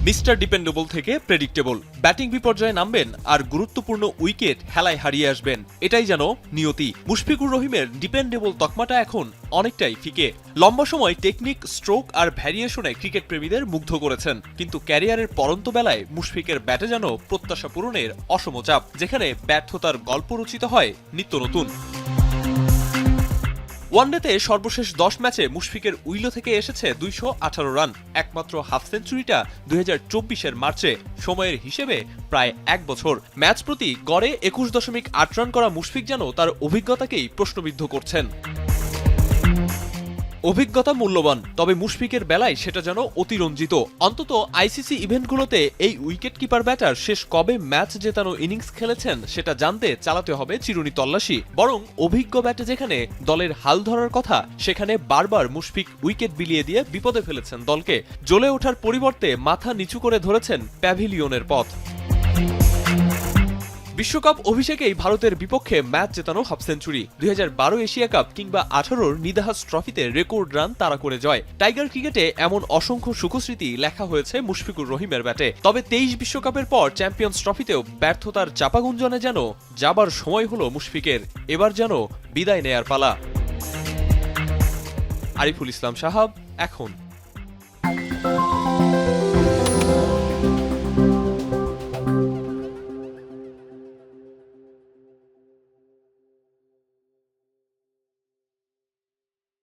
Mister dependable থেকে predictable, batting বিপর্যয়ে নামবেন আর গুরুত্বপূর্ণ উইকেট হেলায় হারিয়ে আসবেন, এটাই যেন নিয়তি। মুশফিকুর রহিমের ডিপেন্ডেবল তকমাটা এখন অনেকটাই ফিকে। লম্বা সময় টেকনিক, স্ট্রোক আর ভ্যারিয়েশনে ক্রিকেট প্রেমীদের মুগ্ধ করেছেন, কিন্তু ক্যারিয়ারের পরন্ত বেলায় মুশফিকের ব্যাটে যেন প্রত্যাশা পূরণের অসম চাপ, যেখানে ব্যর্থতার গল্প রচিত হয় নিত্য নতুন। ওয়ানডেতে সর্বশেষ 10 ম্যাচে মুশফিকের উইলো থেকে এসেছে 218 রান। একমাত্র হাফ সেঞ্চুরিটা 2024-এর মার্চে, সময়ের হিসেবে প্রায় 1 বছর। ম্যাচ প্রতি গড়ে 21.8 রান করা মুশফিক যেন তার অভিজ্ঞতাকেই প্রশ্নবিদ্ধ করছেন। অভিজ্ঞতা মূল্যবান, তবে মুশফিকের বেলায় সেটা যেন অতিরঞ্জিত। অন্তত আইসিসি ইভেন্টগুলোতে এই উইকেট কিপার ব্যাটার শেষ কবে ম্যাচ জেতানো ইনিংস খেলেছেন সেটা জানতে চালাতে হবে চিরুনি তল্লাশি। বরং অভিজ্ঞ ব্যাটে যেখানে দলের হাল ধরার কথা, সেখানে বারবার মুশফিক উইকেট বিলিয়ে দিয়ে বিপদে ফেলেছেন দলকে। জ্বলে ওঠার পরিবর্তে মাথা নিচু করে ধরেছেন প্যাভিলিয়নের পথ। বিশ্বকাপ অভিষেকেই ভারতের বিপক্ষে ম্যাচ জেতানো হাফ সেঞ্চুরি, 2012 এশিয়া কাপ কিংবা 18-র নিদাহাস ট্রফিতে রেকর্ড রান তাড়া করে জয়। টাইগার ক্রিকেটে এমন অসংখ্য সুখস্মৃতি লেখা হয়েছে মুশফিকুর রহিমের ব্যাটে। তবে 23 বিশ্বকাপের পর চ্যাম্পিয়ন্স ট্রফিতেও ব্যর্থতার চাপাগুঞ্জনে যেন যাবার সময় হলো মুশফিকের। এবার যেন বিদায় নেয়ার পালা। আরিফুল ইসলাম সাহাব, এখন।